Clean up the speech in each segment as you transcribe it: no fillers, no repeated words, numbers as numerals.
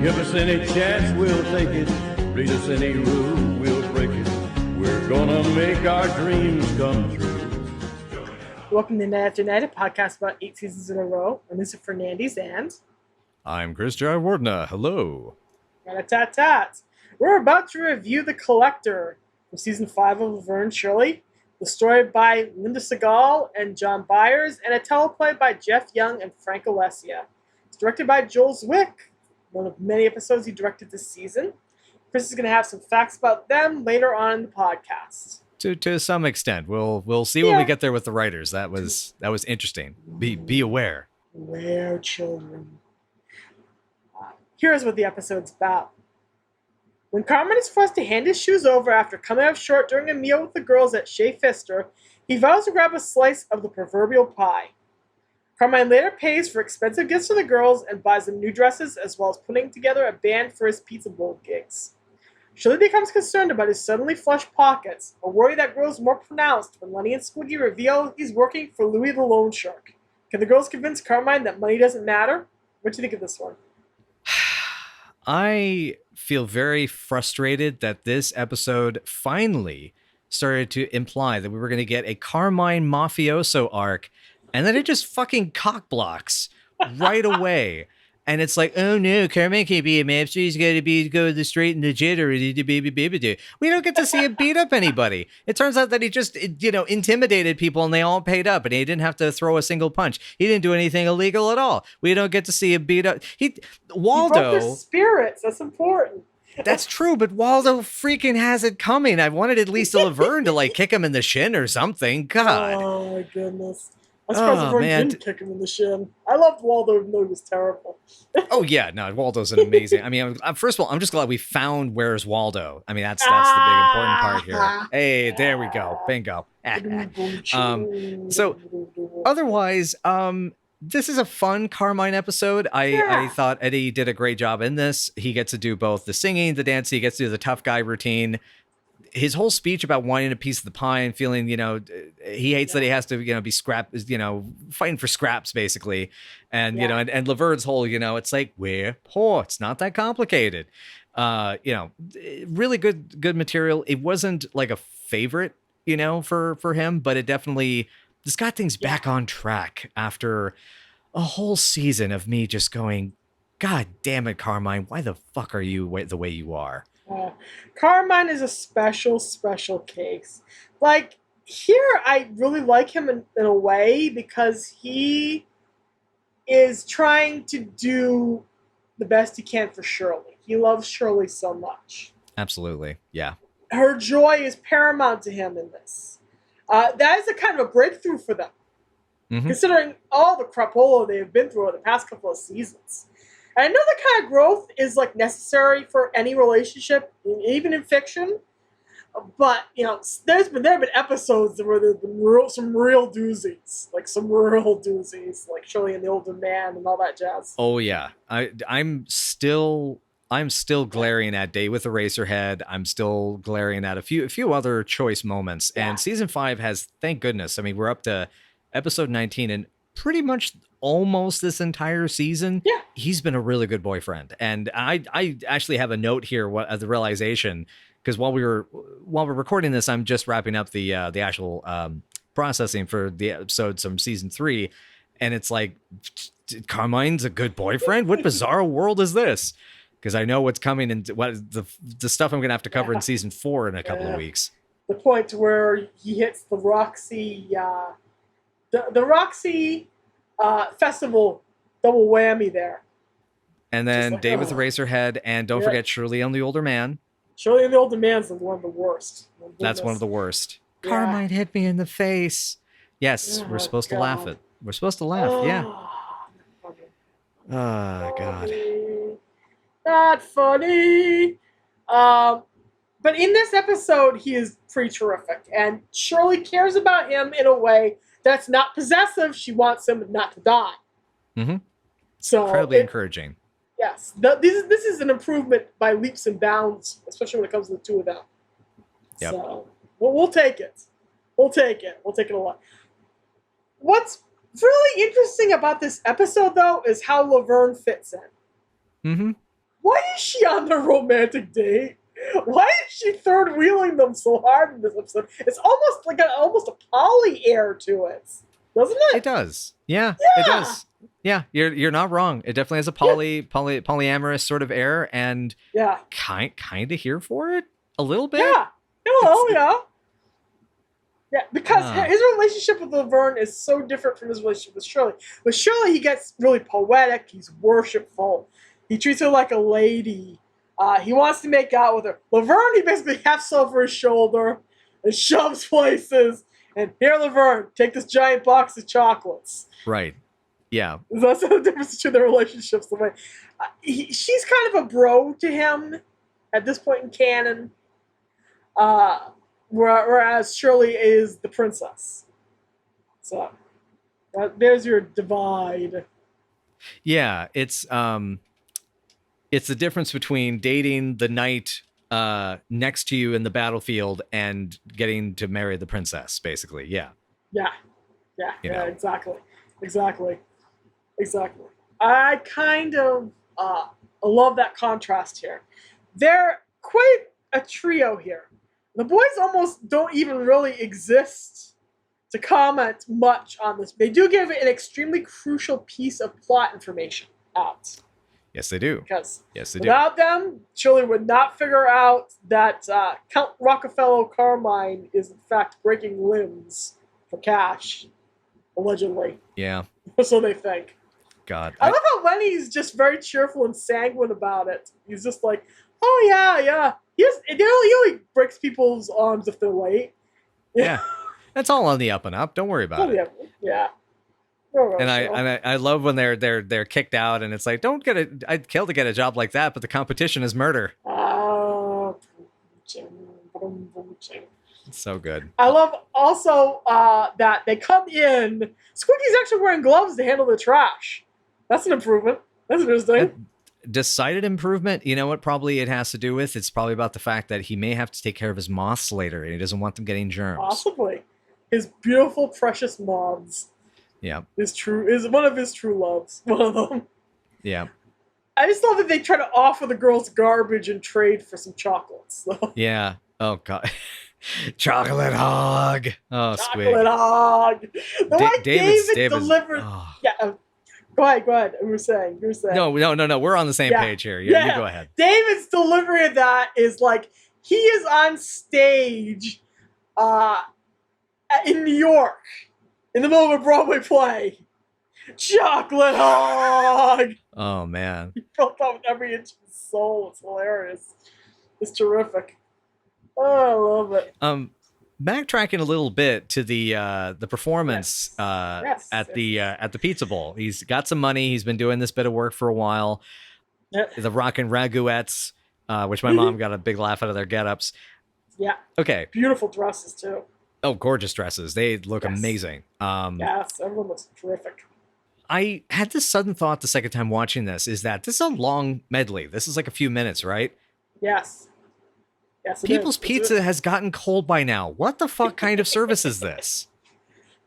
Give us any chance, we'll take it. Read us any rule, we'll break it. We're gonna make our dreams come true. Welcome to Night After Night, a podcast about 8 seasons in a row. I'm Mr. Fernandes, and I'm Chris Jayawardena. Hello. tat. We're about to review The Collector from season 5 of Laverne and Shirley, the story by Linda Segal and John Byers, and a teleplay by Jeff Young and Frank Alessia. It's directed by Joel Zwick, one of many episodes he directed this season. Chris is going to have some facts about them later on in the podcast. To some extent, we'll see when we get there with the writers. That was interesting. Be aware. Beware, children. Here's what the episode's about. When Carmine is forced to hand his shoes over after coming up short during a meal with the girls at Shea Fister, he vows to grab a slice of the proverbial pie. Carmine later pays for expensive gifts for the girls and buys them new dresses, as well as putting together a band for his pizza bowl gigs. Shirley becomes concerned about his suddenly flush pockets, a worry that grows more pronounced when Lenny and Squiggy reveal he's working for Louis the Loan Shark. Can the girls convince Carmine that money doesn't matter? What do you think of this one? I feel very frustrated that this episode finally started to imply that we were going to get a Carmine mafioso arc, and then it just fucking cockblocks right away. And it's like, oh no, Carmine can't be a mobster. He's got to go the straight and legit, or baby. We don't get to see him beat up anybody. It turns out that he just, intimidated people and they all paid up, and he didn't have to throw a single punch. He didn't do anything illegal at all. We don't get to see him beat up. Waldo. He broke their spirits. That's important. That's true, but Waldo freaking has it coming. I wanted at least a Laverne to kick him in the shin or something. God. Oh my goodness. I'm surprised Laverne didn't kick him in the shin. I loved Waldo, even though he was terrible. Oh yeah, no, Waldo's an amazing. I mean, first of all, I'm just glad we found Where's Waldo. I mean, that's the big important part here. Hey, there we go, bingo. So, otherwise, this is a fun Carmine episode. I thought Eddie did a great job in this. He gets to do both the singing, the dancing. He gets to do the tough guy routine. His whole speech about wanting a piece of the pie and feeling, he hates that he has to, be fighting for scraps basically. And, and Laverne's whole, it's like, we're poor. It's not that complicated. Really good material. It wasn't like a favorite, for him, but it definitely just got things back on track after a whole season of me just going, God damn it, Carmine, why the fuck are you the way you are? Carmine is a special case. Like, here I really like him in a way because he is trying to do the best he can for Shirley. He loves Shirley so much. Absolutely, yeah. Her joy is paramount to him in this. That is a kind of a breakthrough for them, considering all the crapola they have been through over the past couple of seasons. And I know that kind of growth is necessary for any relationship, even in fiction. But there have been episodes where there's been some real doozies, like Shirley and the Older Man and all that jazz. Oh yeah, I'm still glaring at Day with Eraserhead. I'm still glaring at a few other choice moments. Yeah. And season 5 has, thank goodness. I mean, we're up to episode 19, and pretty much almost this entire season, he's been a really good boyfriend. And I actually have a note here, the realization, because while we're recording this, I'm just wrapping up the actual processing for the episodes from season 3, and it's like, Carmine's a good boyfriend? What bizarre world is this? Because I know what's coming and what the stuff I'm gonna have to cover in season 4 in a couple of weeks. The point where he hits the Roxy, the Roxy festival double whammy there. And then Day with Eraserhead, and don't forget Shirley and the Older Man. Shirley and the Older Man's one of the worst. That's one of the worst. Yeah. Carmine hit me in the face. Yes, we're supposed to laugh at. We're supposed to laugh, yeah. Oh, God. Not funny. But in this episode, he is pretty terrific. And Shirley cares about him in a way that's not possessive. She wants him not to die. Mm-hmm. So incredibly encouraging. Yes. This is an improvement by leaps and bounds, especially when it comes to the two of them. Yep. So we'll take it. We'll take it a lot. What's really interesting about this episode, though, is how Laverne fits in. Mm-hmm. Why is she on the romantic date? Why is she third wheeling them so hard in this episode? It's almost like almost a Polly air to it, doesn't it? It does. Yeah, Yeah. it does. Yeah, you're not wrong. It definitely has a polyamorous sort of air, and Yeah. kind of here for it a little bit. Yeah. Hello, yeah. Yeah, because Ah. his relationship with Laverne is so different from his relationship with Shirley. With Shirley, he gets really poetic. He's worshipful. He treats her like a lady. He wants to make out with her. Laverne, he basically hefts over his shoulder and shoves places. And here, Laverne, take this giant box of chocolates. Right. Yeah. That's the difference between their relationships. The way she's kind of a bro to him at this point in canon, whereas Shirley is the princess. So there's your divide. Yeah, it's the difference between dating the knight next to you in the battlefield and getting to marry the princess, basically. Yeah. Yeah, You know. exactly. I kind of love that contrast here. They're quite a trio here. The boys almost don't even really exist to comment much on this. They do give an extremely crucial piece of plot information out. Yes, they do. Because Yes, they do. without them, Shirley would not figure out that Count Rockefeller Carmine is in fact breaking limbs for cash, allegedly. Yeah. So they think. God. I love how Lenny's just very cheerful and sanguine about it. He's just like, oh yeah. He only breaks people's arms if they're late. Yeah. That's all on the up and up. Don't worry about it. Yeah. And I love when they're kicked out and it's like, I'd kill to get a job like that, but the competition is murder. It's so good. I love also that they come in. Squeaky's actually wearing gloves to handle the trash. That's an improvement. That's interesting. Decided improvement. You know what probably it has to do with? It's probably about the fact that he may have to take care of his moths later and he doesn't want them getting germs. Possibly. His beautiful, precious moths. Yeah. Is one of his true loves. One of them. Yeah. I just love that they try to offer the girls garbage and trade for some chocolates. So. Yeah. Oh God. Chocolate hog. Oh, Squig. Chocolate hog. The way David delivered. Oh. Yeah. Go ahead. You were saying. No. We're on the same page here. You go ahead. David's delivery of that is like he is on stage in New York in the middle of a Broadway play. Chocolate hog. Oh man. He felt that with every inch of his soul. It's hilarious. It's terrific. Oh, I love it. Backtracking a little bit to the performance Yes. at the Pizza Bowl. He's got some money. He's been doing this bit of work for a while. Yep. The rockin' raguettes, which my mom got a big laugh out of their get-ups. Yeah. Okay. Beautiful dresses too. Oh, gorgeous dresses. They look amazing. Yes, everyone looks terrific. I had this sudden thought the second time watching this is that this is a long medley. This is like a few minutes, right? Yes. Yes, it People's is. Pizza has gotten cold by now. What the fuck kind of service is this?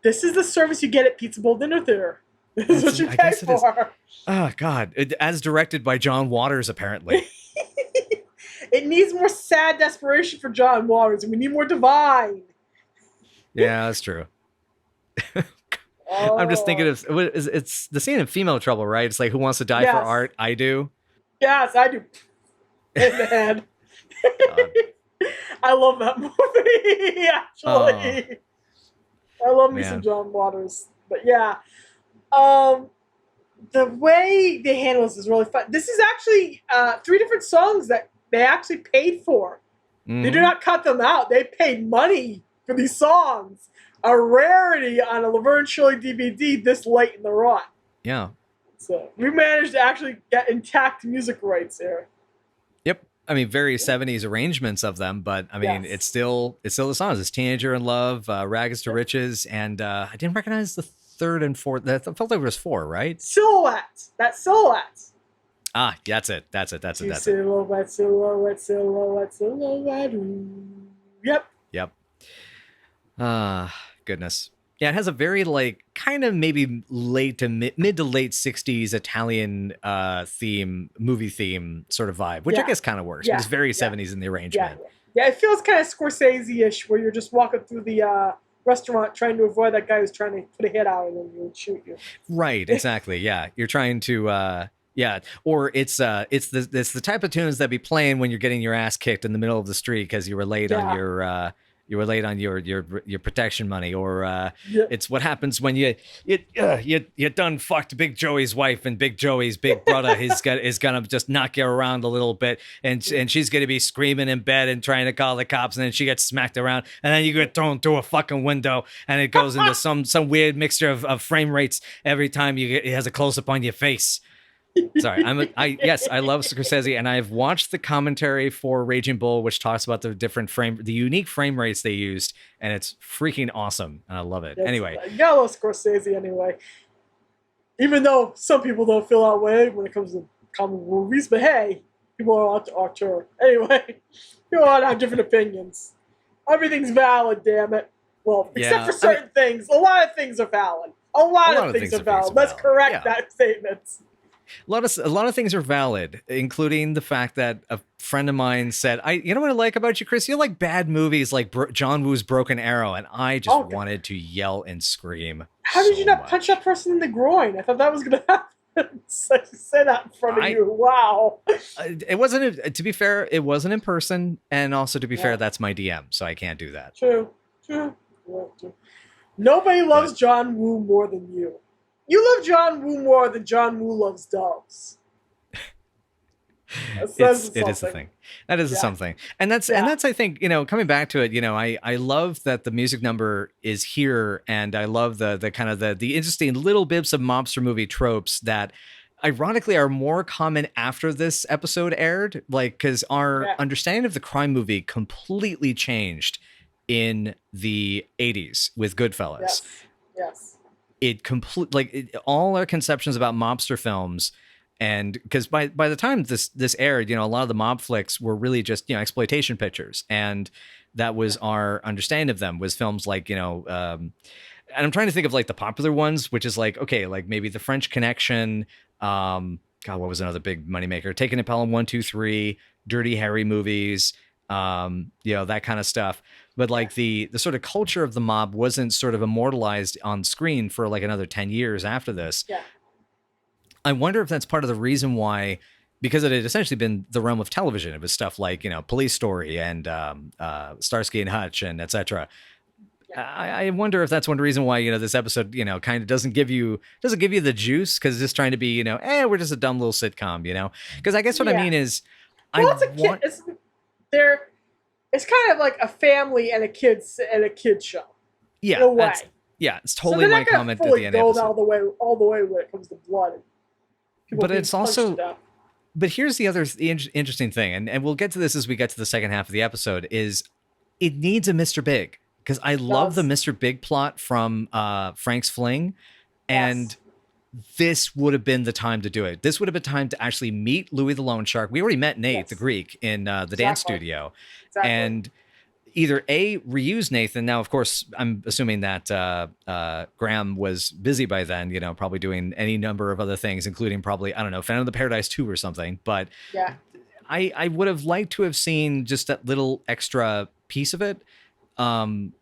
This is the service you get at Pizza Bowl Dinner Theater. This is what you pay for. Oh, God. As directed by John Waters, apparently. It needs more sad desperation for John Waters, and we need more divine. Yeah, that's true. I'm just thinking of it's the scene in Female Trouble, right? It's like, who wants to die for art? I do. Yes, I do. Man. I love that movie, actually. I love me some John Waters. But yeah. The way they handle this is really fun. This is actually 3 different songs that they actually paid for. Mm-hmm. They do not cut them out. They paid money for these songs. A rarity on a Laverne Shirley DVD this late in the run. Yeah. So we managed to actually get intact music rights here. Yep. I mean, very 70s arrangements of them, but I mean, it's still the songs. It's Teenager in Love, Rags to Riches, and I didn't recognize the third and fourth. I felt like it was 4, right? Silhouette. That's Silhouette. Ah, that's it. Silhouette. Yep. Goodness. Yeah, it has a very like kind of maybe late to mid to late '60s Italian movie theme sort of vibe, which I Yeah. guess kind of works, but Yeah. it's very Yeah. '70s in the Yeah. arrangement. Yeah. It feels kind of Scorsese-ish, where you're just walking through the restaurant trying to avoid that guy who's trying to put a hit out and then he would shoot you. Right, exactly. Yeah, you're trying to yeah, or it's the type of tunes that be playing when you're getting your ass kicked in the middle of the street because you were late on Yeah. your protection money, or Yeah. it's what happens when you done fucked Big Joey's wife, and Big Joey's big brother is gonna just knock you around a little bit, and she's gonna be screaming in bed and trying to call the cops, and then she gets smacked around, and then you get thrown through a fucking window, and it goes into some weird mixture of frame rates every time it has a close up on your face. Sorry, yes, I love Scorsese, and I've watched the commentary for Raging Bull, which talks about the unique frame rates they used, and it's freaking awesome, and I love it. Anyway, you gotta love Scorsese anyway. Even though some people don't feel that way when it comes to comic movies, but hey, people are auteur. Anyway, people all have different opinions. Everything's valid, damn it. Well, except for certain things. A lot of things are valid. A lot of things are valid. Let's correct that statement. A lot of things are valid, including the fact that a friend of mine said, you know what I like about you, Chris? You like bad movies like John Woo's Broken Arrow, and I just wanted to yell and scream. How did you not punch that person in the groin? I thought that was going to happen. So you said that in front of you. Wow. It wasn't, to be fair, it wasn't in person, and also to be fair, that's my DM, so I can't do that. True. Nobody loves John Woo more than you. You love John Woo more than John Woo loves doves. It is a thing. That is something. And that's I think, coming back to it, I love that the music number is here, and I love the kind of the interesting little bits of mobster movie tropes that ironically are more common after this episode aired, like because our understanding of the crime movie completely changed in the 80s with Goodfellas. Yes. All our conceptions about mobster films, and because by the time this aired, a lot of the mob flicks were really just exploitation pictures, and that was our understanding of them, was films like and I'm trying to think of like the popular ones, which is like like maybe The French Connection, God, what was another big moneymaker? Taking It Pelham 1, 2, 3, Dirty Harry movies, that kind of stuff. But like the sort of culture of the mob wasn't sort of immortalized on screen for like another 10 years after this. Yeah. I wonder if that's part of the reason why, because it had essentially been the realm of television. It was stuff like, Police Story and Starsky and Hutch and etc. I wonder if that's one reason why, this episode, kind of doesn't give you the juice, because it's just trying to be, we're just a dumb little sitcom, because I guess what I mean is, it's kind of like a family and a kids show. Yeah. In a way. It's totally my comment at the end of the episode. All the way when it comes to blood. But it's also, but here's the other interesting thing, and we'll get to this as we get to the second half of the episode, is it needs a Mr. Big, because I love the Mr. Big plot from Frank's Fling, and this would have been the time to do it. This would have been time to actually meet Louis the Loan Shark. We already met Nate the Greek in the dance studio, and either reuse Nathan. Now, of course, I'm assuming that Graham was busy by then, probably doing any number of other things, including probably, I don't know, Phantom of the Paradise 2 or something. But I would have liked to have seen just that little extra piece of it. And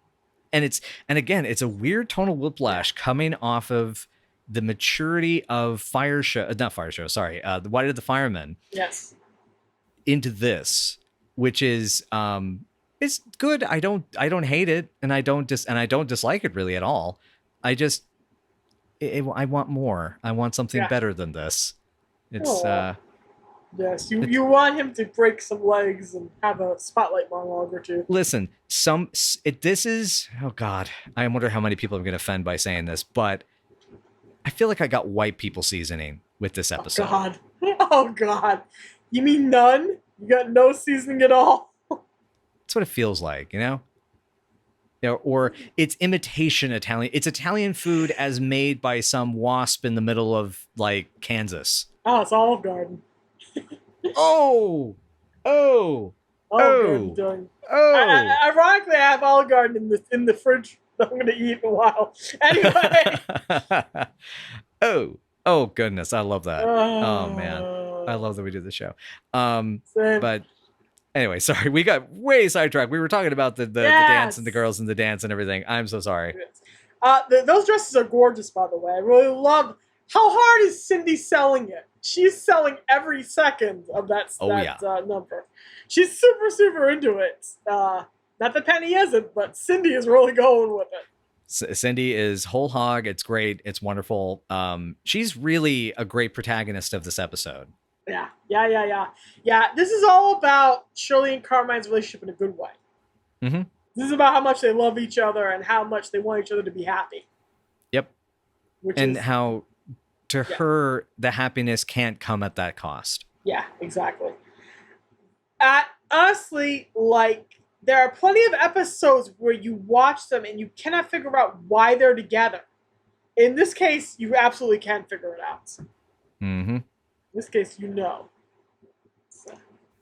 again, it's a weird tonal whiplash coming off of the maturity of Why Did the Fireman? Yes. Into this, which is it's good. I don't hate it, and I don't dislike it really at all. I just I want more. I want something better than this. It's yes, you want him to break some legs and have a spotlight monologue or two. Listen, this is, oh God, I wonder how many people are going to offend by saying this, but I feel like I got white people seasoning with this episode. Oh God. You mean none? You got no seasoning at all? That's what it feels like, or it's imitation Italian. It's Italian food as made by some wasp in the middle of like Kansas. Oh, it's Olive Garden. Oh. Ironically, I have Olive Garden in the fridge I'm going to eat in a while. Anyway. oh goodness, I love that. Oh man, I love that we do the show. But anyway, sorry, we got way sidetracked. We were talking about the dance and the girls and the dance and everything. I'm so sorry. Those dresses are gorgeous, by the way. I really love. How hard is Cindy selling it? She's selling every second of that number. She's super, super into it. Not that Penny isn't, but Cindy is really going with it. Cindy is whole hog. It's great. It's wonderful. She's really a great protagonist of this episode. Yeah. This is all about Shirley and Carmine's relationship in a good way. Mm-hmm. This is about how much they love each other and how much they want each other to be happy. Yep. How, to her, the happiness can't come at that cost. Yeah, exactly. Honestly, like, there are plenty of episodes where you watch them and you cannot figure out why they're together. In this case, you absolutely can figure it out. Mm-hmm. In this case, you know. So,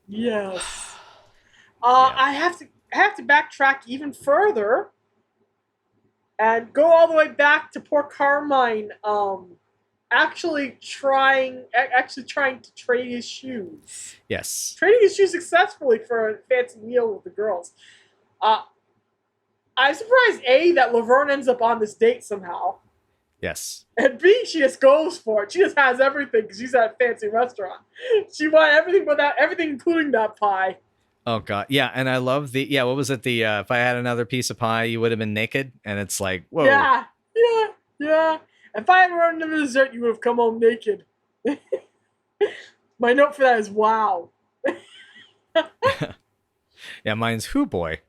yes. I have to backtrack even further and go all the way back to poor Carmine actually trying to trade his shoes. Yes. Trading his shoes successfully for a fancy meal with the girls. I'm surprised, A, that Laverne ends up on this date somehow. Yes. And B, she just goes for it. She just has everything because she's at a fancy restaurant. She wanted everything without everything, including that pie. Oh God, yeah, and I love what was it? The if I had another piece of pie, you would have been naked, and it's like, whoa. Yeah. If I had run another dessert, you would have come home naked. My note for that is wow. Yeah, mine's who boy.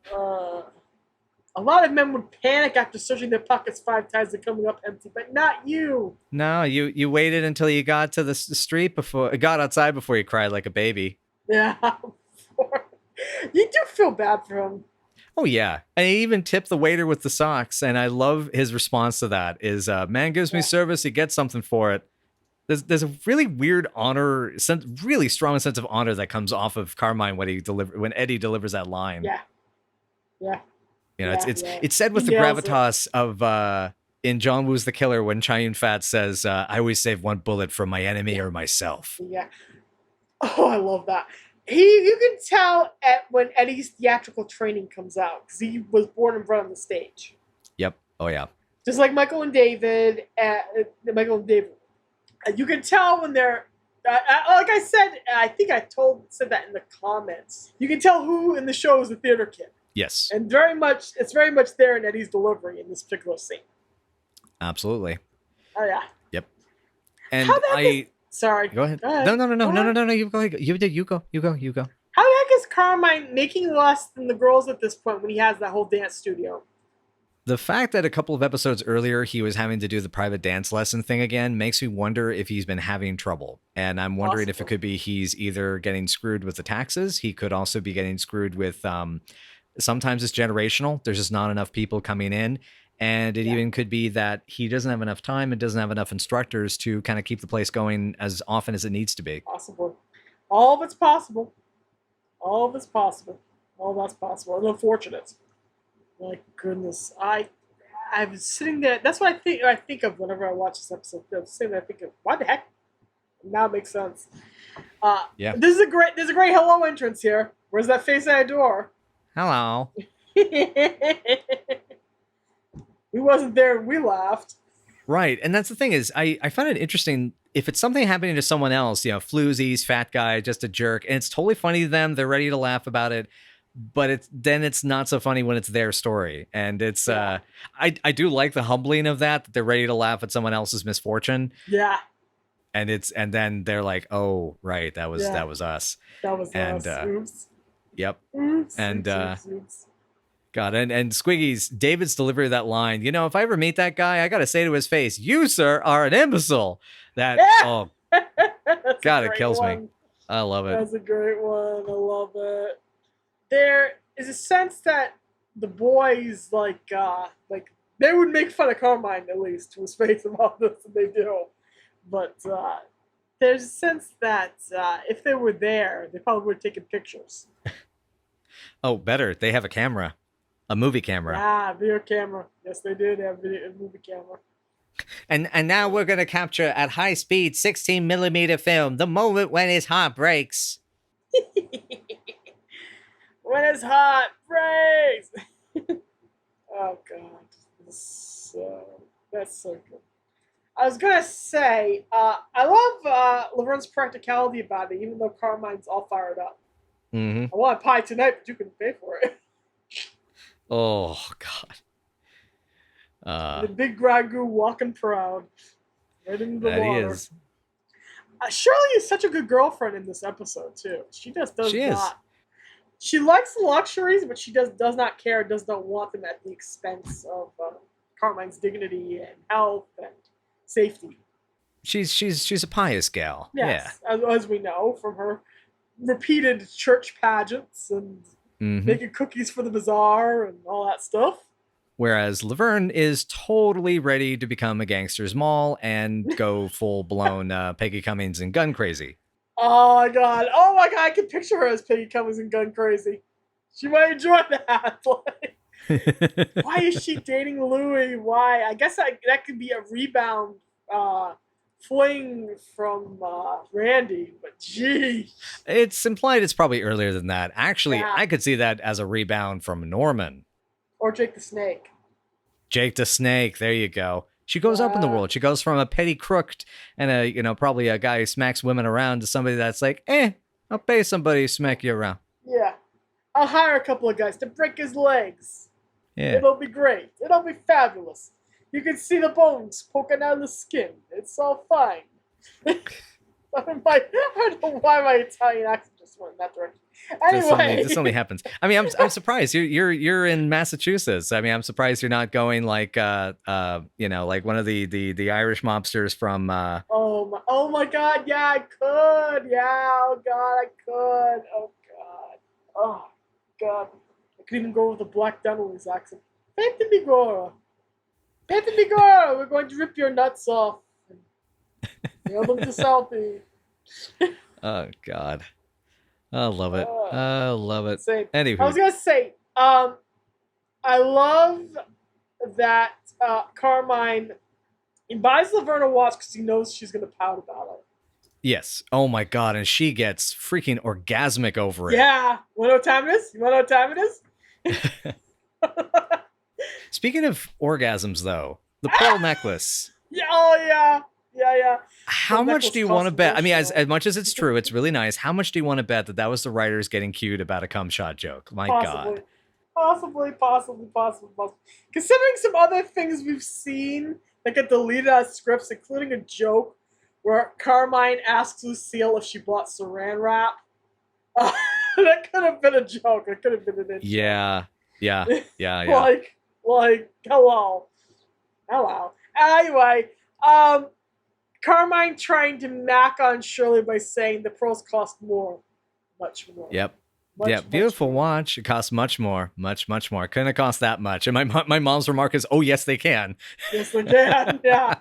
A lot of men would panic after searching their pockets 5 times and coming up empty, but not you. No, you waited until you got to the street got outside before you cried like a baby. Yeah. You do feel bad for him. Oh yeah, and he even tipped the waiter with the socks, and I love his response to that. Is man gives me service, he gets something for it. There's a really weird really strong sense of honor that comes off of Carmine when Eddie delivers that line. Yeah. You know, it's said with the gravitas of in John Woo's The Killer when Cheyenne Fat says, "I always save one bullet for my enemy or myself." Yeah. Oh, I love that. You can tell when Eddie's theatrical training comes out because he was born and bred on the stage. Yep. Oh yeah. Just like Michael and David. You can tell when they're like I said. I think I said that in the comments. You can tell who in the show is a theater kid. Yes. And it's very much there in Eddie's delivery in this particular scene. Absolutely. Oh yeah. Yep. And sorry. Go ahead. No. You go. You go. How the heck is Carmine making less than the girls at this point when he has that whole dance studio? The fact that a couple of episodes earlier he was having to do the private dance lesson thing again makes me wonder if he's been having trouble. And I'm wondering if it could be he's either getting screwed with the taxes. He could also be getting screwed with sometimes it's generational. There's just not enough people coming in. And it even could be that he doesn't have enough time and doesn't have enough instructors to kind of keep the place going as often as it needs to be. Possible. All of it's possible. All that's possible. And unfortunate. My goodness. I was sitting there. That's what I think of whenever I watch this episode. I'm sitting there thinking, why the heck? Now it makes sense. Yeah. There's a great hello entrance here. Where's that face I adore? Hello. We wasn't there and we laughed. Right. And that's the thing is I find it interesting if it's something happening to someone else, you know, floozies, fat guy, just a jerk, and it's totally funny to them. They're ready to laugh about it. But it's not so funny when it's their story. And it's I do like the humbling of that they're ready to laugh at someone else's misfortune. Yeah. And then they're like, oh, right, that was us. That was us. Oops. Yep. Oops. And Oops. God, and Squiggy's David's delivery of that line, you know, if I ever meet that guy, I gotta say to his face, you, sir, are an imbecile. That God, it kills me. I love it. That's a great one. I love it. There is a sense that the boys they would make fun of Carmine at least to his face about this, and they do. But there's a sense that if they were there, they probably would have taken pictures. Oh, better. They have a camera. A movie camera. Ah, video camera. Yes, they did have a movie camera. And now we're gonna capture at high speed 16 millimeter film the moment when his heart breaks. When it's hot, praise. Oh god, that's so good. I was gonna say, I love Laverne's practicality about it, even though Carmine's all fired up. Mm-hmm. I want pie tonight, but you can pay for it. Oh God. The Big Ragoo walking proud, right into the water. He is. Shirley is such a good girlfriend in this episode too. She just does She not. is. She likes the luxuries, but she does not care. Does not want them at the expense of Carmine's dignity and health and safety. She's a pious gal. Yes, as we know from her repeated church pageants and making cookies for the bazaar and all that stuff. Whereas Laverne is totally ready to become a gangster's mall and go full blown Peggy Cummings and gun crazy. Oh my god! I can picture her as Peggy Cummings and gun crazy. She might enjoy that. Why is she dating Louis? Why? I guess that could be a rebound fling from Randy, but gee. It's implied it's probably earlier than that. Actually, Yeah. I could see that as a rebound from Norman. Or Jake the Snake. Jake the Snake, there you go. She goes up in the world. She goes from a petty crook and probably a guy who smacks women around to somebody that's like, I'll pay somebody to smack you around. Yeah. I'll hire a couple of guys to break his legs. Yeah. It'll be great. It'll be fabulous. You can see the bones poking out of the skin. It's all fine. I don't know why my Italian accent just went in that direction. Anyway, This only happens. I mean, I'm surprised you're in Massachusetts. I mean, I'm surprised you're not going like like one of the Irish mobsters from. Oh my God! Yeah, I could. Yeah, oh God, I could. Oh God, I could even go with the Black Donnelly's accent. Pete Bigora, we're going to rip your nuts off. Mail them to Southie. Oh God. I love it. I love it. Anywho. I was gonna say, I love that Carmine buys Laverne a watch because he knows she's gonna pout about it. Yes. Oh my God, and she gets freaking orgasmic over it. Yeah. You wanna know what time it is? You wanna know what time it is? Speaking of orgasms, though, the pearl necklace. Yeah. Oh yeah. Yeah. How much do you want to bet? I mean, as much as it's true, it's really nice. How much do you want to bet that was the writers getting cute about a cum shot joke? My God. Possibly. Considering some other things we've seen that get deleted out of scripts, including a joke where Carmine asks Lucille if she bought saran wrap. That could have been a joke. It could have been an intro. Yeah. Like, hello. Anyway, Carmine trying to mac on Shirley by saying the pearls cost much more. Yep. Beautiful watch. It costs much more. Much more. Couldn't have cost that much. And my mom's remark is, "Oh yes, they can." Yes, they can. Yeah.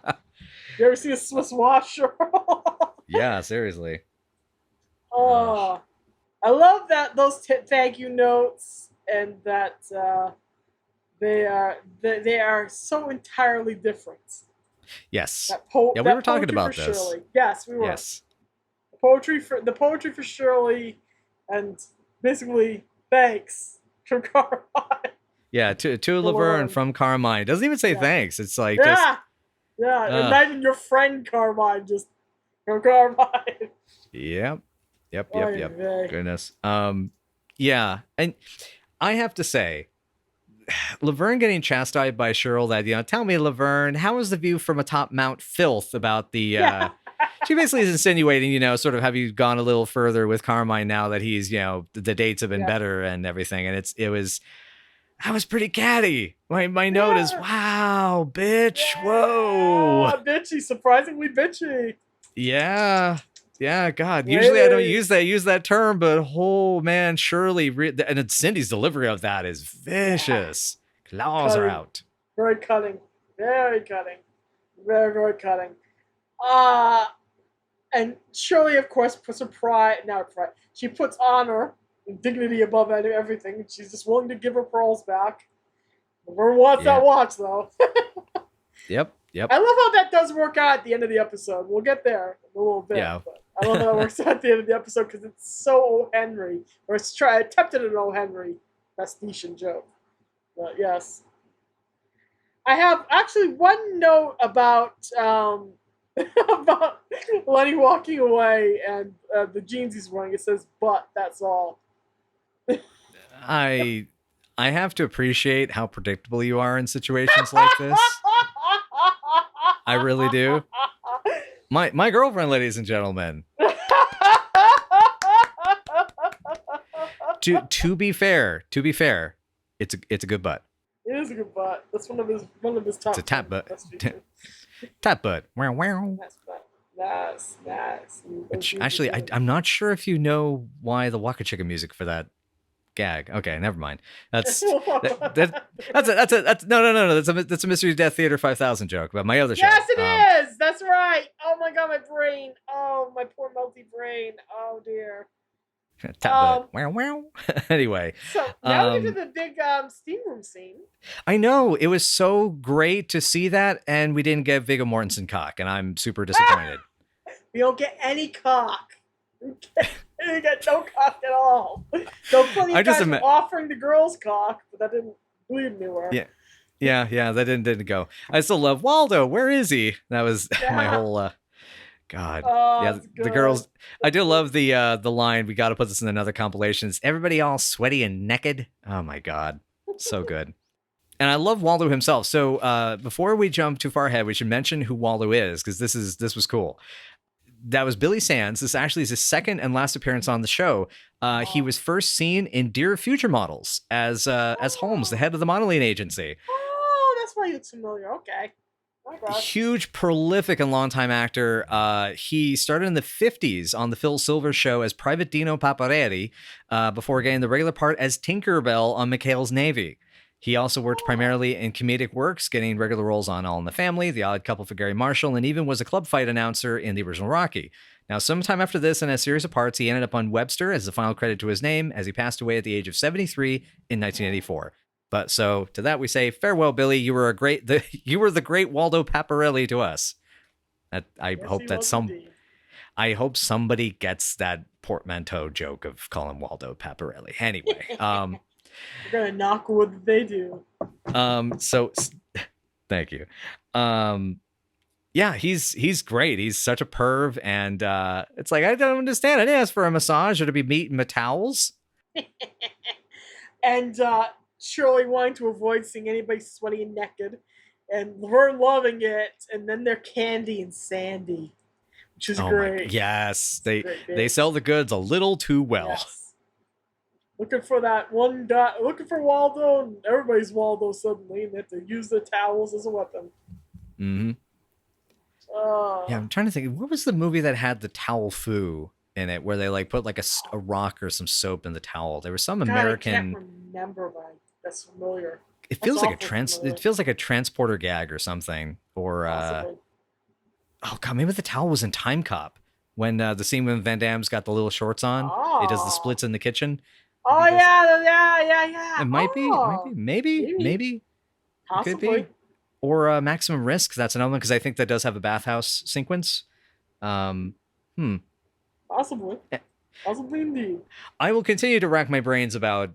You ever see a Swiss watch? Yeah, seriously. Oh, I love that those thank you notes and that they are so entirely different. Yes. We were talking about this. Shirley. Yes, we were. Yes. The poetry for Shirley, and basically thanks from Carmine. Yeah, to Laverne from Carmine. It doesn't even say thanks. It's like Imagine your friend Carmine just from Carmine. Yep. Yeah. Goodness. Yeah, and I have to say, Laverne getting chastised by Cheryl that, tell me, Laverne, how is the view from atop Mount Filth about the, she basically is insinuating, sort of have you gone a little further with Carmine now that he's, the dates have been better and everything. And that was pretty catty. My note is, wow, bitch, whoa. Bitchy, surprisingly bitchy. Yeah, God. Usually I don't use that term, but oh man, Shirley, and Cindy's delivery of that is vicious. Claws are out. Very cutting. Very cutting. And Shirley, of course, puts her pride. She puts honor dignity above everything. She's just willing to give her pearls back. Laverne wants Yeah. that watch, though. Yep. I love how that does work out at the end of the episode. We'll get there in a little bit. Yeah. But I love how that works out at the end of the episode because it's so O. Henry. Or it's attempted an O. Henry pastiche joke. But yes. I have actually one note about about Lenny walking away and the jeans he's wearing. It says, "But that's all." I have to appreciate how predictable you are in situations like this. I really do. My girlfriend, ladies and gentlemen. To be fair, it's a good butt. It is a good butt. That's one of his top. It's a tap butt. best features. Tap butt. Wow, wow. Nice butt. Nice. Which actually, I'm not sure if you know why the Waka Chicken music for that gag. Okay, never mind. That's no. That's a Mystery Death Theater 5000 joke about my other show. Yes, it is. That's right. Oh my god, my brain. Oh, my poor melty brain. Oh dear. Tap butt. Wow, wow. Anyway. So now we get to the big steam room scene. I know. It was so great to see that, and we didn't get Viggo Mortensen cock, and I'm super disappointed. We don't get any cock. We get no cock at all. So plenty of guys were offering the girls cock, but that didn't bleed anywhere. Yeah, that didn't go. I still love Waldo. Where is he? That was my whole God. Oh, the girls. I do love the line. We got to put this in another compilation. It's everybody all sweaty and naked. Oh my God, so good. And I love Waldo himself. So before we jump too far ahead, we should mention who Waldo is because this was cool. That was Billy Sands. This actually is his second and last appearance on the show. He was first seen in Dear Future Models as Holmes, the head of the modeling agency. Oh, that's why he looks familiar. Okay. Huge, prolific, and longtime actor. He started in the 50s on the Phil Silvers show as Private Dino Paparelli before getting the regular part as Tinkerbell on McHale's Navy. He also worked primarily in comedic works, getting regular roles on All in the Family, The Odd Couple for Gary Marshall, and even was a club fight announcer in the original Rocky. Now, sometime after this and a series of parts, he ended up on Webster as the final credit to his name, as he passed away at the age of 73 in 1984. But so to that we say, farewell, Billy. You were the great Waldo Paparelli to us. I hope somebody gets that portmanteau joke of calling Waldo Paparelli. Anyway, we're gonna knock what they do. So thank you. Yeah, he's great. He's such a perv, and it's like I don't understand. I didn't ask for a massage or to be meeting my towels. And Shirley wanting to avoid seeing anybody sweaty and naked, and Laverne loving it, and then they're Candy and Sandy, which is great. Yes, they sell the goods a little too well. Yes. Looking for that one guy, looking for Waldo, and everybody's Waldo suddenly, and they have to use the towels as a weapon. Mm-hmm. Yeah, I'm trying to think. What was the movie that had the towel foo in it, where they like put like a rock or some soap in the towel? There was some American. I can't remember, but that's familiar. It feels like It feels like a transporter gag or something, or oh god, maybe the towel was in Time Cop when the scene when Van Damme's got the little shorts on. He does the splits in the kitchen. Oh yeah. It might be, maybe. Possibly. Could be. Or Maximum Risk. That's another one because I think that does have a bathhouse sequence. Possibly indeed. I will continue to rack my brains about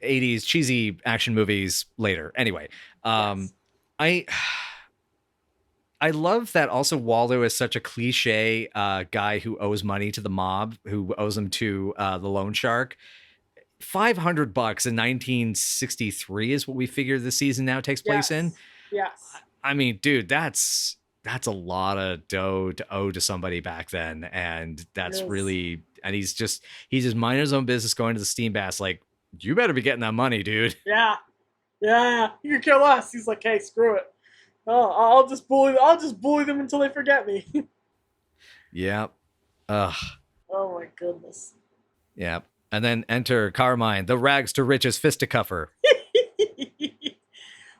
80s cheesy action movies later. Anyway, yes. I love that also Waldo is such a cliche guy who owes money to the mob, who owes him to the loan shark. $500 in 1963 is what we figure the season now takes place in. Yes. I mean, dude, that's a lot of dough to owe to somebody back then, and that's really. And he's just minding his own business, going to the steam baths. Like, you better be getting that money, dude. Yeah. You can care less. He's like, hey, screw it. Oh, I'll just bully them until they forget me. Yep. Ugh. Oh my goodness. Yep. And then enter Carmine, the rags to riches fisticuffer.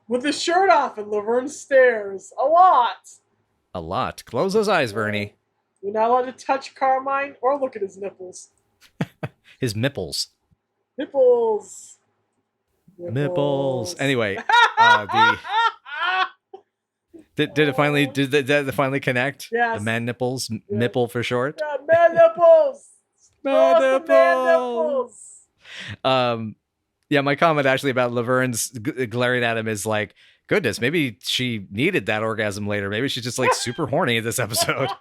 With his shirt off, and Laverne stares a lot. Close those eyes, Vernie. You're not allowed to touch Carmine or look at his nipples. his nipples. Nipples. Anyway, did it finally did that finally connect? Yes. The man nipples, Yeah. nipple for short. Yeah, man nipples. Man Show us the man nipples. Yeah, my comment actually about Laverne's glaring at him is like, goodness, maybe she needed that orgasm later. Maybe she's just like super horny in this episode. God.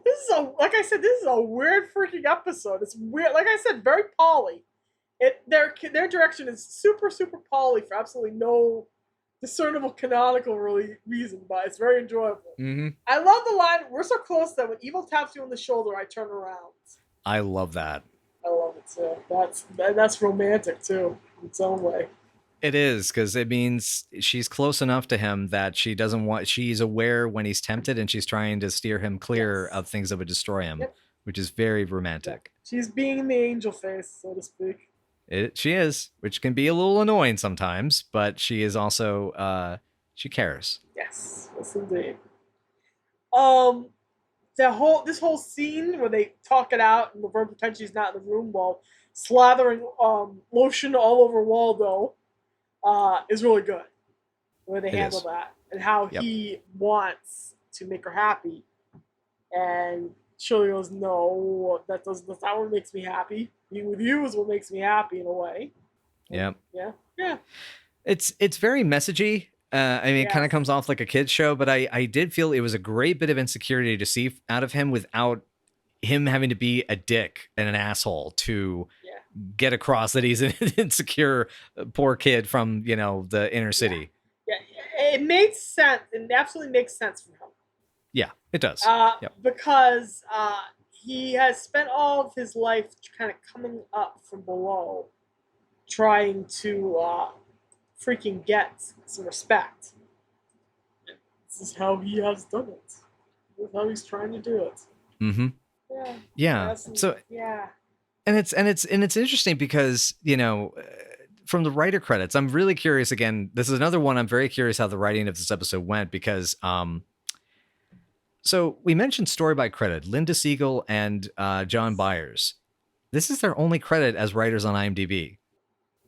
This is like I said, this is a weird freaking episode. It's weird. Like I said, very poly. Their direction is super, super poly for absolutely no discernible canonical reason, but it's very enjoyable. Mm-hmm. I love the line, "We're so close that when evil taps you on the shoulder, I turn around." I love that. I love it too. That's romantic too, in its own way. It is, because it means she's close enough to him that she's aware when he's tempted, and she's trying to steer him clear of things that would destroy him, which is very romantic. Yep. She's being the angel face, so to speak. She is, which can be a little annoying sometimes, but she is also, she cares. Yes, indeed. This whole scene where they talk it out and Laverne pretends she's not in the room while slathering lotion all over Waldo is really good. The way they handle that and how he wants to make her happy, and Shirley goes, "No, that's not what makes me happy. Being with you is what makes me happy in a way." Yeah. Yeah. It's very messagey. It kind of comes off like a kid's show, but I did feel it was a great bit of insecurity to see out of him without him having to be a dick and an asshole to get across that he's an insecure poor kid from, the inner city. Yeah, it makes sense. It absolutely makes sense for him. Yeah, it does. Because he has spent all of his life kind of coming up from below, trying to freaking get some respect. This is how he has done it. This is how he's trying to do it. Mm-hmm. Yeah. And it's interesting because, from the writer credits, I'm really curious. Again, this is another one. I'm very curious how the writing of this episode went because, so we mentioned story by credit, Linda Siegel and John Byers. This is their only credit as writers on IMDb.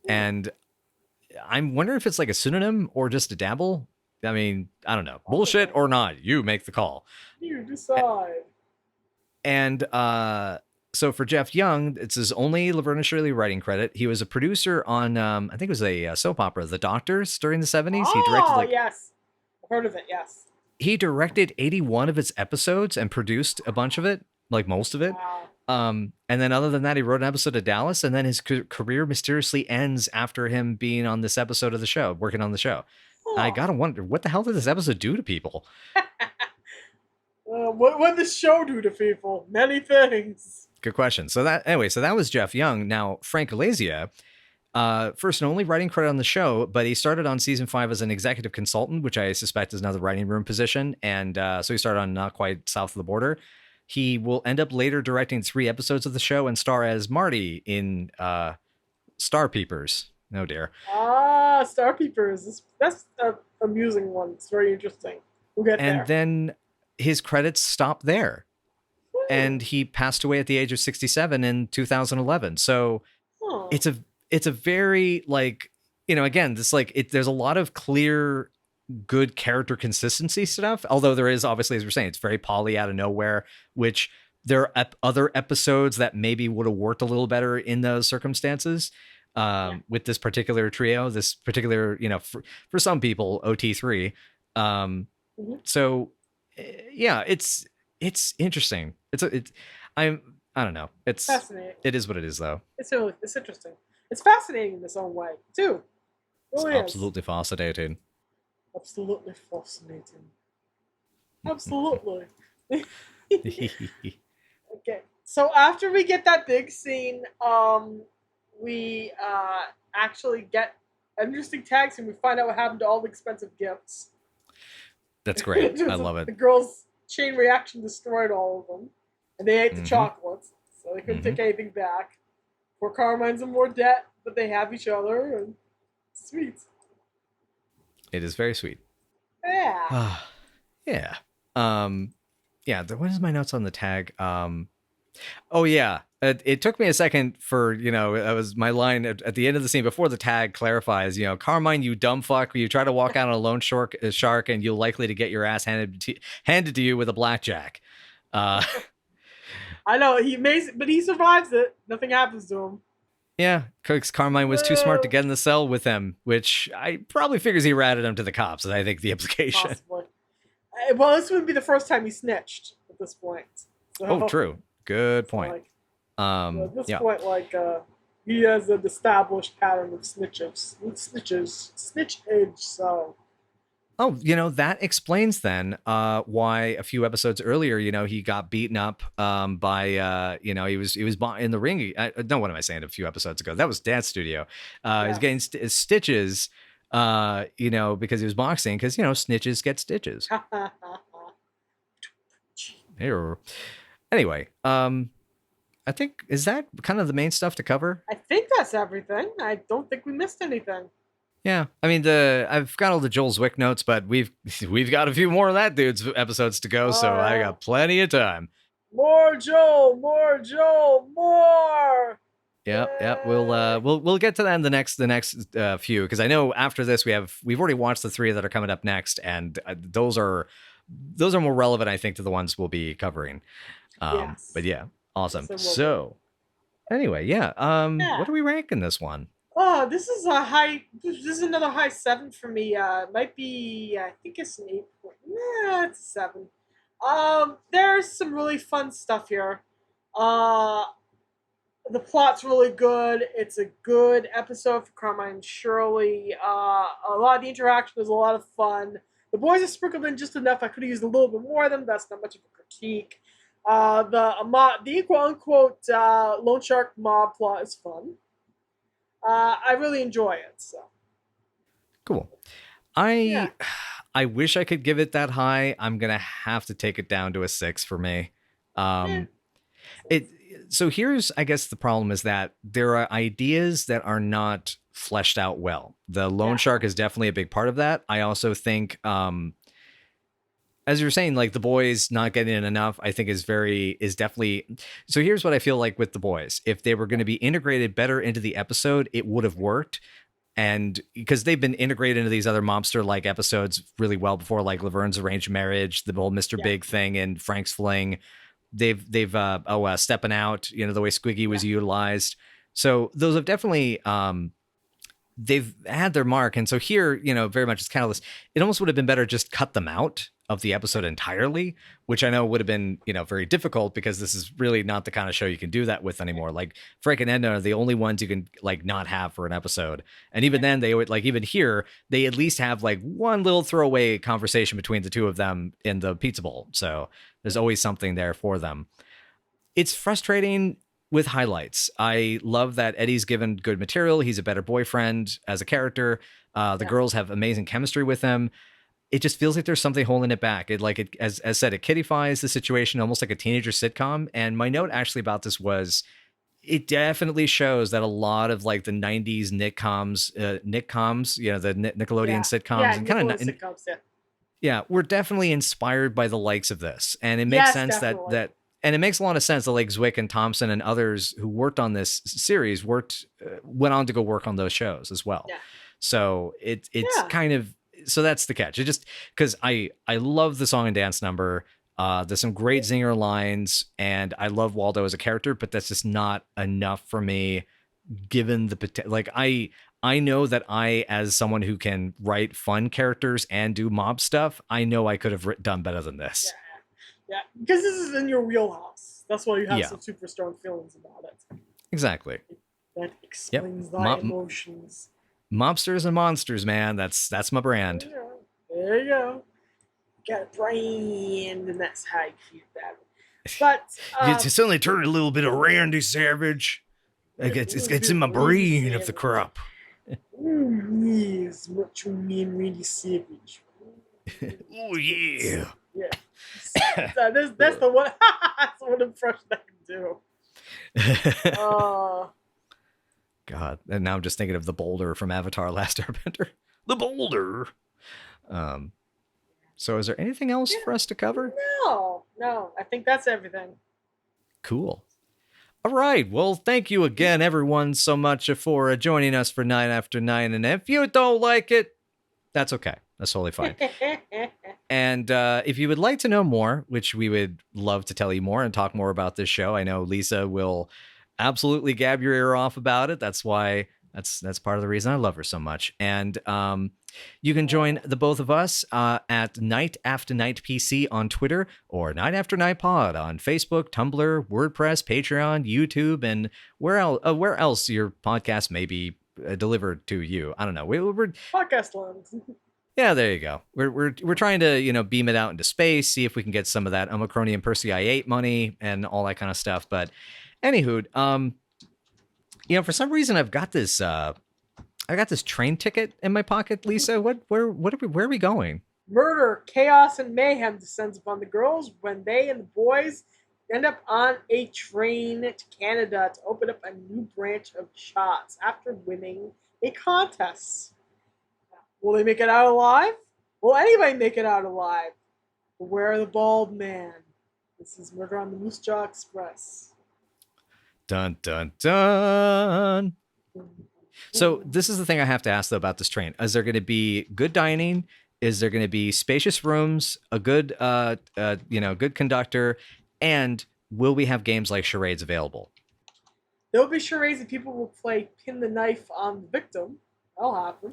And I'm wondering if it's like a pseudonym or just a dabble. I mean, I don't know. Bullshit or not, you make the call. You decide. And so for Jeff Young, it's his only Laverne and Shirley writing credit. He was a producer on, I think it was a soap opera, The Doctors, during the 70s. He directed, yes. I've heard of it, yes. He directed 81 of its episodes and produced a bunch of it, like most of it. Wow. And then other than that, he wrote an episode of Dallas, and then his career mysteriously ends after him being on this episode of the show, working on the show. I gotta wonder, what the hell did this episode do to people? What did this show do to people? Many things. Good question. So that was Jeff Young. Now, Frank Lazier, first and only writing credit on the show, but he started on season 5 as an executive consultant, which I suspect is another writing room position. And so he started on Not Quite South of the Border. He will end up later directing 3 episodes of the show and star as Marty in Star Peepers. Oh, dear. Star Peepers. That's an amusing one. It's very interesting. We'll get there. And then his credits stop there. And he passed away at the age of 67 in 2011. So it's a very, like, again, this there's a lot of clear, good character consistency stuff. Although there is obviously, as we're saying, it's very poly out of nowhere, which there are other episodes that maybe would have worked a little better in those circumstances. With this particular trio, this particular, for some people, OT3. So yeah, it's interesting. I don't know. It's fascinating. It is what it is, though. It's interesting. It's fascinating in its own way too. It's absolutely fascinating. Absolutely fascinating. Absolutely. Okay. So after we get that big scene, we actually get an interesting tag scene. We find out what happened to all the expensive gifts. That's great. I love it. The girls' chain reaction destroyed all of them. And they ate the chocolates, so they couldn't take anything back. Poor Carmine's in more debt, but they have each other, and it's sweet. It is very sweet. Yeah. Yeah. What is my notes on the tag? Oh yeah. It took me a second for, that was my line at the end of the scene before the tag clarifies, Carmine, you dumb fuck, you try to walk out on a lone shark and you're likely to get your ass handed to you with a blackjack. Uh, I know but he survives it. Nothing happens to him. yeah, Cook's Carmine was too smart to get in the cell with him, which I probably figures he ratted him to the cops, is I think the implication. Possibly. Well, this would be the first time he snitched at this point. So, Oh, true. Good point. Like, at this Yeah. point, he has an established pattern of snitchage. So Oh, that explains then why a few episodes earlier, he got beaten up by he was in the ring. No, what am I saying? A few episodes ago, that was Dance Studio. He was getting stitches, because he was boxing. Because snitches get stitches. Anyway, I think, is that kind of the main stuff to cover? I think that's everything. I don't think we missed anything. Yeah, I mean I've got all the Joel Zwick notes, but we've got a few more of that dude's episodes to go, so I got plenty of time. More Joel, more. Yep. We'll get to that in the next few, because I know after this we've already watched the three that are coming up next, and those are more relevant, I think, to the ones we'll be covering. Yes. But yeah, awesome. So anyway, yeah. What are we ranking this one? Oh, this is a high. This is another high 7 for me. It might be. I think it's an 8. Nah, it's a 7. There's some really fun stuff here. The plot's really good. It's a good episode for Carmine and Shirley. A lot of the interaction is a lot of fun. The boys are sprinkled in just enough. I could have used a little bit more of them. That's not much of a critique. The quote unquote loan shark mob plot is fun. I really enjoy it. So cool. I wish I could give it that high. I'm gonna have to take it down to a 6 for me. So here's, I guess, the problem is that there are ideas that are not fleshed out well. The loan shark is definitely a big part of that. I also think, as you were saying, like the boys not getting in enough, I think is definitely. So here's what I feel like with the boys. If they were going to be integrated better into the episode, it would have worked. And because they've been integrated into these other mobster-like episodes really well before, like Laverne's arranged marriage, the whole Mr. Big thing, and Frank's fling. They've stepping out, the way Squiggy was utilized. So those have definitely they've had their mark. And so here, very much it's kind of this, it almost would have been better just cut them out of the episode entirely, which I know would have been, very difficult, because this is really not the kind of show you can do that with anymore. Like Frank and Edna are the only ones you can not have for an episode. And even then they would even here, they at least have one little throwaway conversation between the two of them in the pizza bowl. So there's always something there for them. It's frustrating with highlights. I love that Eddie's given good material. He's a better boyfriend as a character. The girls have amazing chemistry with him. It just feels like there's something holding it back. As said, it kiddifies the situation almost like a teenager sitcom. And my note actually about this was, it definitely shows that a lot of the 90s Nickcoms, the Nickelodeon sitcoms, and kind of sitcoms, we're definitely inspired by the likes of this. And it makes sense that and it makes a lot of sense that Zwick and Thompson and others who worked on this series went on to go work on those shows as well. Yeah. So it's kind of, so that's the catch. It just, because I love the song and dance number. There's some great zinger lines, and I love Waldo as a character, but that's just not enough for me, given the potential. I know that I, as someone who can write fun characters and do mob stuff, I know I could have done better than this. Yeah, because this is in your wheelhouse. That's why you have some super strong feelings about it. Exactly. That explains thy emotions. Mobsters and monsters, man. That's my brand. There you go. You got a brand, and that's how you keep that. But you suddenly turned a little bit of Randy Savage. It's in my brain of the crop. Yes, what you mean, Randy Savage? Oh yeah. Yeah. That's the one. That's the one impression I can do. God, and now I'm just thinking of the boulder from Avatar: Last Airbender. The boulder. So, is there anything else for us to cover? No. I think that's everything. Cool. All right. Well, thank you again, everyone, so much for joining us for Nine After Nine. And if you don't like it, that's okay. That's totally fine. And if you would like to know more, which we would love to tell you more and talk more about this show, I know Lisa will absolutely gab your ear off about it. That's why that's part of the reason I love her so much. And you can join the both of us at Night After Night PC on Twitter or Night After Night Pod on Facebook, Tumblr, WordPress, Patreon, YouTube, and where else your podcast may be delivered to you. I don't know. We're Podcast lands. yeah, there you go. We're trying to beam it out into space, see if we can get some of that Omicronium Persei 8 money and all that kind of stuff. But anywho, for some reason I've got this train ticket in my pocket, Lisa. Where are we going? Murder, chaos, and mayhem descends upon the girls when they and the boys end up on a train to Canada to open up a new branch of shots after winning a contest. Will they make it out alive? Will anybody make it out alive? Beware the bald man. This is Murder on the Moose Jaw Express. Dun dun dun. So this is the thing I have to ask though about this train. Is there going to be good dining? Is there going to be spacious rooms? A good, good conductor? And will we have games like charades available? There will be charades and people will play pin the knife on the victim. That'll happen.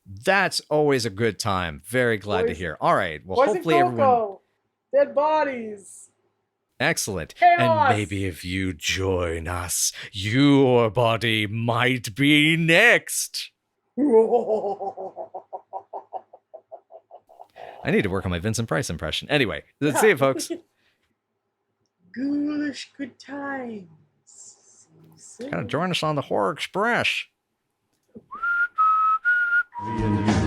That's always a good time. Very glad to hear. All right. Well, hopefully everyone. Dead bodies. Excellent. Chaos. And maybe if you join us, your body might be next. I need to work on my Vincent Price impression. Anyway, let's see it, folks. Ghoulish good times. Gotta join us on the Horror Express. Me and you